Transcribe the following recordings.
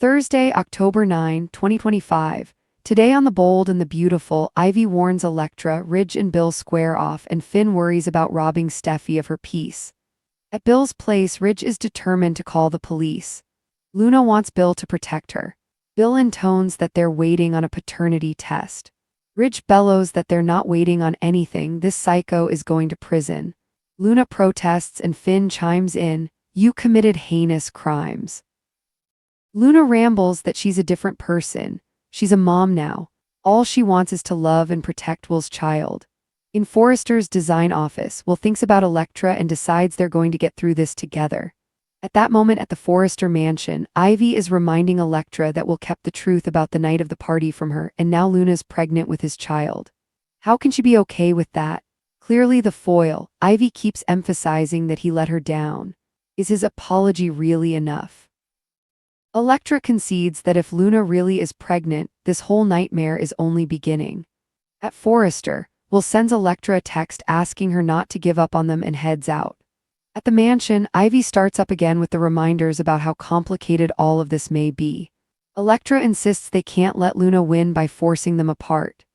Thursday, October 9, 2025. Today on The Bold and the Beautiful, Ivy warns Elektra, Ridge and Bill square off, and Finn worries about robbing Steffy of her peace. At Bill's place, Ridge is determined to call the police. Luna wants Bill to protect her. Bill intones that they're waiting on a paternity test. Ridge bellows that they're not waiting on anything, this psycho is going to prison. Luna protests and Finn chimes in, "You committed heinous crimes." Luna rambles that she's a different person. She's a mom now. All she wants is to love and protect Will's child. In Forrester's design office, Will thinks about Elektra and decides they're going to get through this together. At that moment at the Forrester mansion, Ivy is reminding Elektra that Will kept the truth about the night of the party from her, and now Luna's pregnant with his child. How can she be okay with that? Clearly the foil. Ivy keeps emphasizing that he let her down. Is his apology really enough? Elektra concedes that if Luna really is pregnant, this whole nightmare is only beginning. At Forrester, Will sends Elektra a text asking her not to give up on them and heads out. At the mansion, Ivy starts up again with the reminders about how complicated all of this may be. Elektra insists they can't let Luna win by forcing them apart.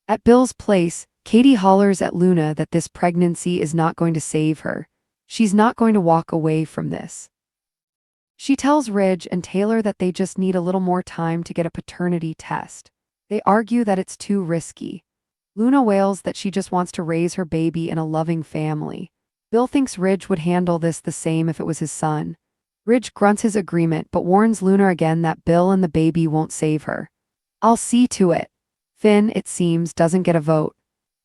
At Bill's place, Katie hollers at Luna that this pregnancy is not going to save her. She's not going to walk away from this. She tells Ridge and Taylor that they just need a little more time to get a paternity test. They argue that it's too risky. Luna wails that she just wants to raise her baby in a loving family. Bill thinks Ridge would handle this the same if it was his son. Ridge grunts his agreement but warns Luna again that Bill and the baby won't save her. "I'll see to it." Finn, it seems, doesn't get a vote.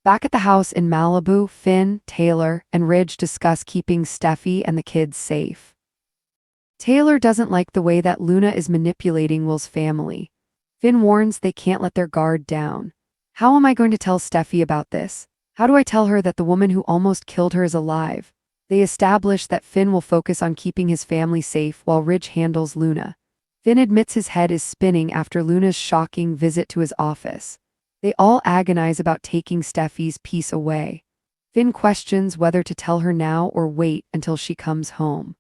Back at the house in Malibu, Finn, Taylor, and Ridge discuss keeping Steffy and the kids safe. Taylor doesn't like the way that Luna is manipulating Will's family. Finn warns they can't let their guard down. "How am I going to tell Steffy about this? How do I tell her that the woman who almost killed her is alive?" They establish that Finn will focus on keeping his family safe while Ridge handles Luna. Finn admits his head is spinning after Luna's shocking visit to his office. They all agonize about taking Steffy's peace away. Finn questions whether to tell her now or wait until she comes home.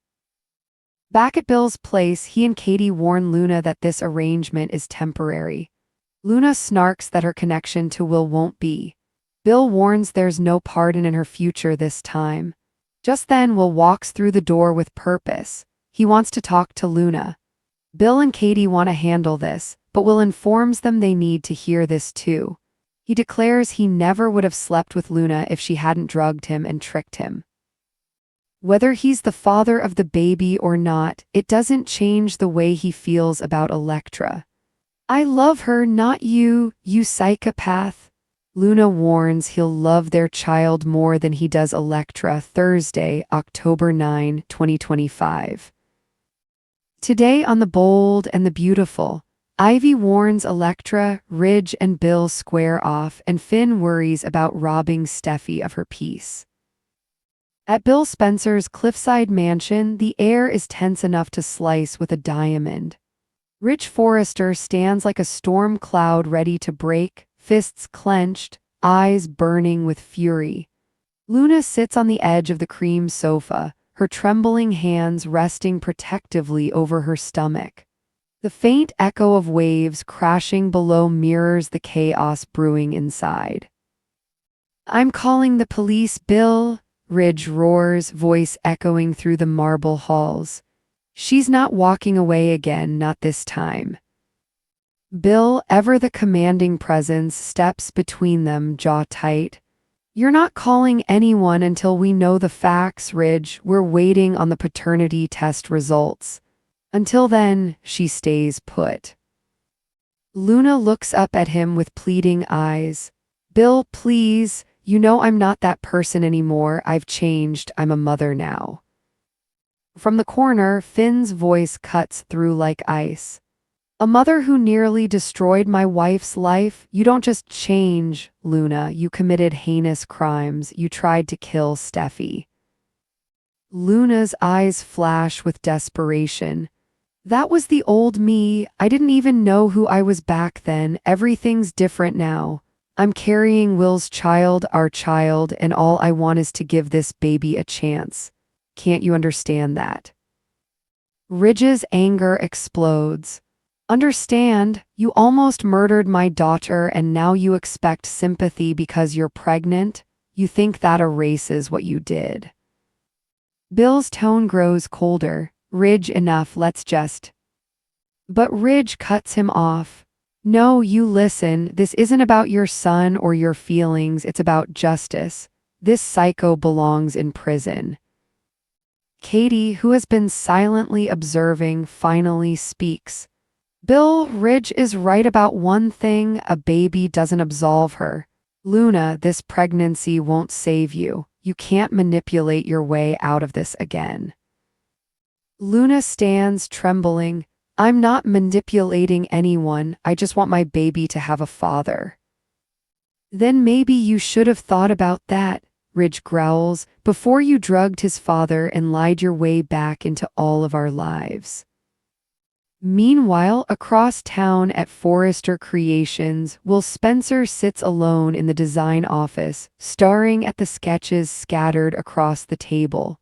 Back at Bill's place, he and Katie warn Luna that this arrangement is temporary. Luna snarks that her connection to Will won't be. Bill warns there's no pardon in her future this time. Just then, Will walks through the door with purpose. He wants to talk to Luna. Bill and Katie want to handle this, but Will informs them they need to hear this too. He declares he never would have slept with Luna if she hadn't drugged him and tricked him. Whether he's the father of the baby or not, it doesn't change the way he feels about Elektra. "I love her, not you, you psychopath." Luna warns he'll love their child more than he does Elektra. Thursday, October 9, 2025. Today on The Bold and the Beautiful, Ivy warns Elektra, Ridge and Bill square off, and Finn worries about robbing Steffy of her peace. At Bill Spencer's cliffside mansion, the air is tense enough to slice with a diamond. Rich Forrester stands like a storm cloud ready to break, fists clenched, eyes burning with fury. Luna sits on the edge of the cream sofa, her trembling hands resting protectively over her stomach. The faint echo of waves crashing below mirrors the chaos brewing inside. "I'm calling the police, Bill," Ridge roars, voice echoing through the marble halls. "She's not walking away again, not this time." Bill, ever the commanding presence, steps between them, jaw tight. "You're not calling anyone until we know the facts, Ridge. We're waiting on the paternity test results. Until then, she stays put." Luna looks up at him with pleading eyes. "Bill, please. You know I'm not that person anymore. I've changed. I'm a mother now." From the corner, Finn's voice cuts through like ice. "A mother who nearly destroyed my wife's life? You don't just change, Luna. You committed heinous crimes. You tried to kill Steffy." Luna's eyes flash with desperation. "That was the old me. I didn't even know who I was back then. Everything's different now. I'm carrying Will's child, our child, and all I want is to give this baby a chance. Can't you understand that?" Ridge's anger explodes. Understand, you almost murdered my daughter and now you expect sympathy because you're pregnant? You think that erases what you did. Bill's tone grows colder. Ridge, enough, let's just. But Ridge cuts him off. No, you listen, this isn't about your son or your feelings, it's about justice. This psycho belongs in prison. Katie, who has been silently observing, finally speaks. Bill, Ridge is right about one thing, a baby doesn't absolve her. Luna, this pregnancy won't save you. You can't manipulate your way out of this again. Luna stands trembling. I'm not manipulating anyone, I just want my baby to have a father. Then maybe you should have thought about that, Ridge growls, before you drugged his father and lied your way back into all of our lives. Meanwhile, across town at Forrester Creations, Will Spencer sits alone in the design office, staring at the sketches scattered across the table.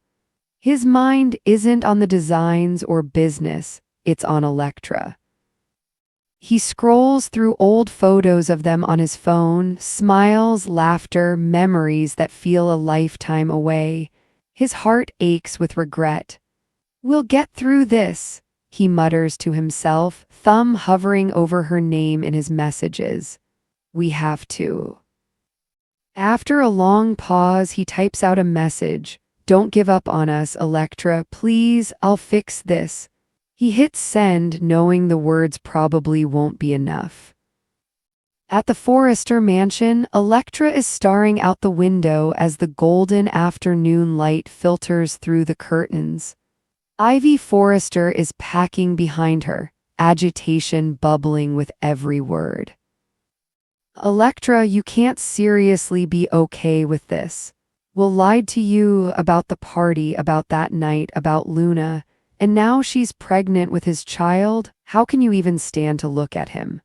His mind isn't on the designs or business, it's on Electra. He scrolls through old photos of them on his phone, smiles, laughter, memories that feel a lifetime away. His heart aches with regret. We'll get through this, he mutters to himself, thumb hovering over her name in his messages. We have to. After a long pause, he types out a message. Don't give up on us, Electra, please, I'll fix this. He hits send, knowing the words probably won't be enough. At the Forrester mansion, Electra is staring out the window as the golden afternoon light filters through the curtains. Ivy Forrester is packing behind her, agitation bubbling with every word. Electra, you can't seriously be okay with this. Will lied to you about the party, about that night, about Luna, and now she's pregnant with his child? How can you even stand to look at him?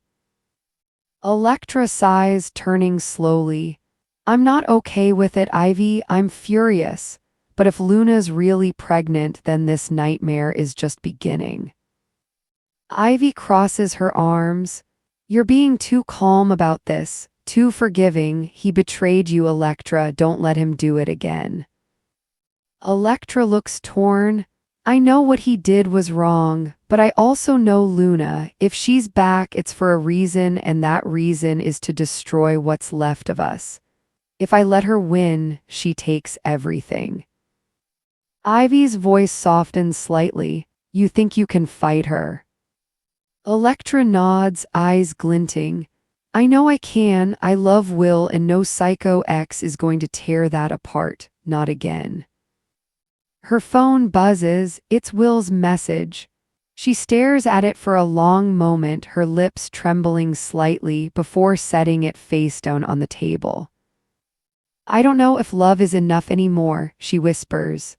Electra sighs, turning slowly. I'm not okay with it, Ivy, I'm furious. But if Luna's really pregnant, then this nightmare is just beginning. Ivy crosses her arms. You're being too calm about this, too forgiving. He betrayed you, Electra, don't let him do it again. Electra looks torn. I know what he did was wrong, but I also know Luna. If she's back, it's for a reason, and that reason is to destroy what's left of us. If I let her win, she takes everything. Ivy's voice softens slightly. You think you can fight her? Electra nods, eyes glinting. I know I can. I love Will, and no Psycho X is going to tear that apart. Not again. Her phone buzzes. It's Will's message. She stares at it for a long moment, her lips trembling slightly before setting it face down on the table. I don't know if love is enough anymore, she whispers.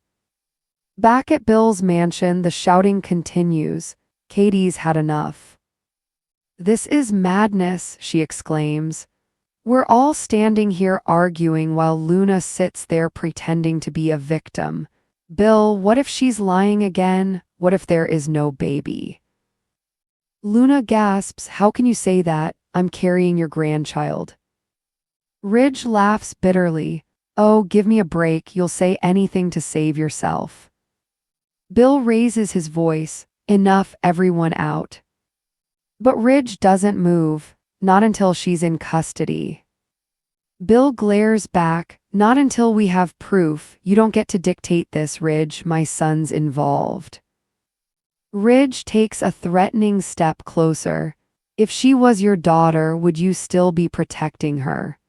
Back at Bill's mansion, the shouting continues. Katie's had enough. This is madness, she exclaims. We're all standing here arguing while Luna sits there pretending to be a victim. Bill, what if she's lying again? What if there is no baby? Luna gasps, how can you say that? I'm carrying your grandchild. Ridge laughs bitterly. Oh, give me a break, you'll say anything to save yourself. Bill raises his voice. Enough, everyone out. But Ridge doesn't move, not until she's in custody. Bill glares back, not until we have proof. You don't get to dictate this, Ridge, my son's involved. Ridge takes a threatening step closer. If she was your daughter, would you still be protecting her?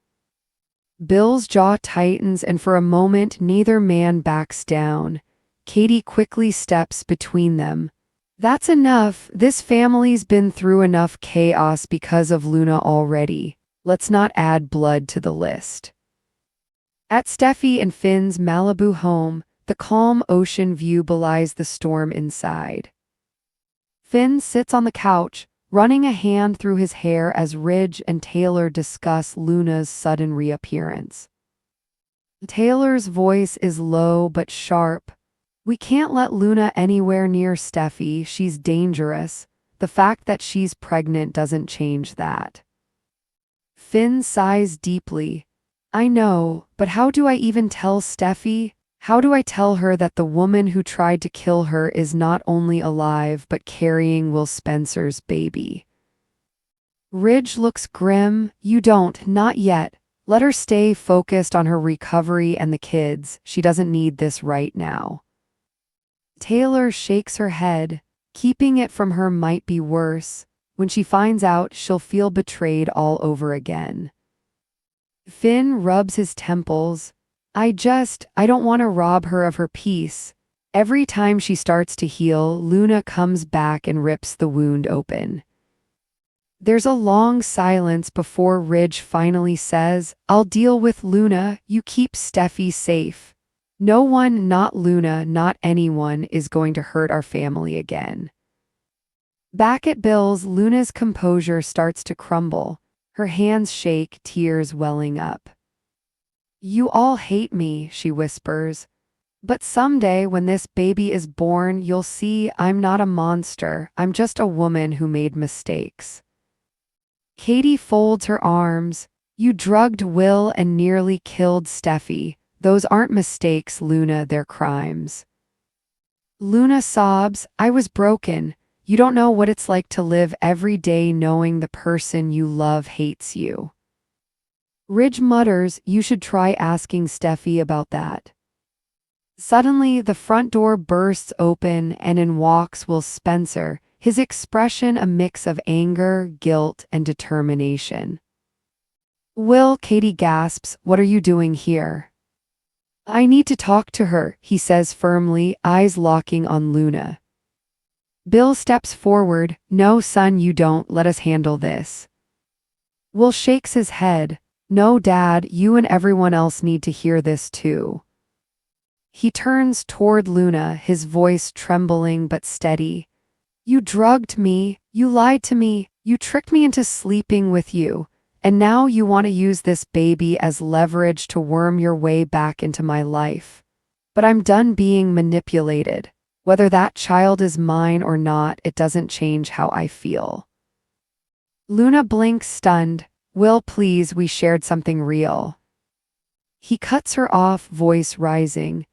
Bill's jaw tightens, and for a moment neither man backs down. Katie quickly steps between them. That's enough. This family's been through enough chaos because of Luna already. Let's not add blood to the list. At Steffy and Finn's Malibu home, the calm ocean view belies the storm inside. Finn sits on the couch, running a hand through his hair as Ridge and Taylor discuss Luna's sudden reappearance. Taylor's voice is low but sharp. We can't let Luna anywhere near Steffy, she's dangerous. The fact that she's pregnant doesn't change that. Finn sighs deeply. I know, but how do I even tell Steffy? How do I tell her that the woman who tried to kill her is not only alive but carrying Will Spencer's baby? Ridge looks grim. You don't, not yet. Let her stay focused on her recovery and the kids. She doesn't need this right now. Taylor shakes her head. Keeping it from her might be worse. When she finds out, she'll feel betrayed all over again. Finn rubs his temples. I don't want to rob her of her peace. Every time she starts to heal, Luna comes back and rips the wound open. There's a long silence before Ridge finally says, I'll deal with Luna, you keep Steffy safe. No one, not Luna, not anyone, is going to hurt our family again. Back at Bill's, Luna's composure starts to crumble. Her hands shake, tears welling up. You all hate me, she whispers. But someday when this baby is born, you'll see I'm not a monster. I'm just a woman who made mistakes. Katie folds her arms. You drugged Will and nearly killed Steffy. Those aren't mistakes, Luna, they're crimes. Luna sobs, I was broken. You don't know what it's like to live every day knowing the person you love hates you. Ridge mutters, you should try asking Steffy about that. Suddenly, the front door bursts open and in walks Will Spencer, his expression a mix of anger, guilt, and determination. Will, Katie gasps, what are you doing here? I need to talk to her, he says firmly, eyes locking on Luna. Bill steps forward, no son you don't, let us handle this. Will shakes his head, no dad, you and everyone else need to hear this too. He turns toward Luna, his voice trembling but steady. You drugged me, you lied to me, you tricked me into sleeping with you, and now you want to use this baby as leverage to worm your way back into my life. But I'm done being manipulated. Whether that child is mine or not, it doesn't change how I feel. Luna blinks stunned. Will, please, we shared something real. He cuts her off, voice rising.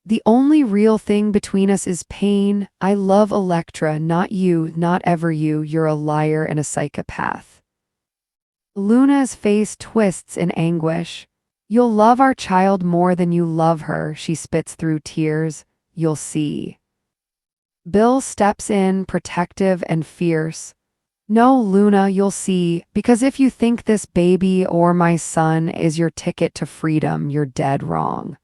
The only real thing between us is pain. I love Electra, not you, not ever you. You're a liar and a psychopath. Luna's face twists in anguish. You'll love our child more than you love her, she spits through tears. You'll see. Bill steps in, protective and fierce. No, Luna, you'll see, because if you think this baby or my son is your ticket to freedom, you're dead wrong.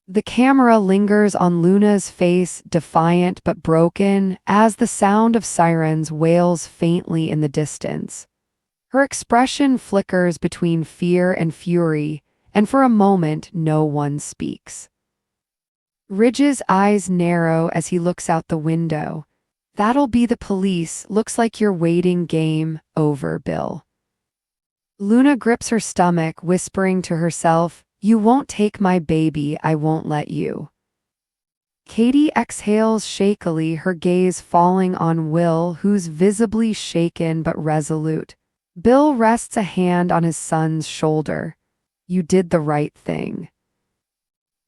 The camera lingers on Luna's face, defiant but broken, as the sound of sirens wails faintly in the distance. Her expression flickers between fear and fury, and for a moment no one speaks. Ridge's eyes narrow as he looks out the window. That'll be the police. Looks like your waiting game over, Bill. Luna grips her stomach, whispering to herself, you won't take my baby, I won't let you. Katie exhales shakily, her gaze falling on Will, who's visibly shaken but resolute. Bill rests a hand on his son's shoulder. You did the right thing.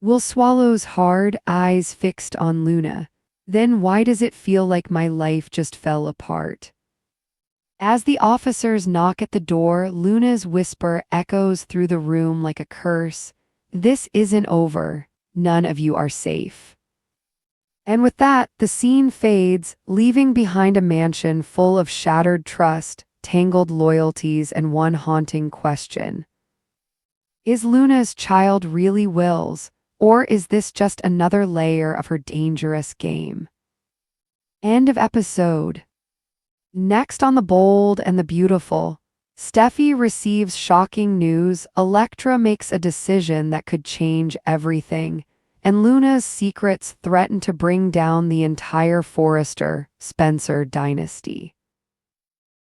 Will swallows hard, eyes fixed on Luna. Then why does it feel like my life just fell apart? As the officers knock at the door, Luna's whisper echoes through the room like a curse. This isn't over. None of you are safe. And with that, the scene fades, leaving behind a mansion full of shattered trust, tangled loyalties, and one haunting question. Is Luna's child really Will's, or is this just another layer of her dangerous game? End of episode. Next on The Bold and the Beautiful, Steffy receives shocking news. Electra makes a decision that could change everything, and Luna's secrets threaten to bring down the entire Forrester Spencer dynasty.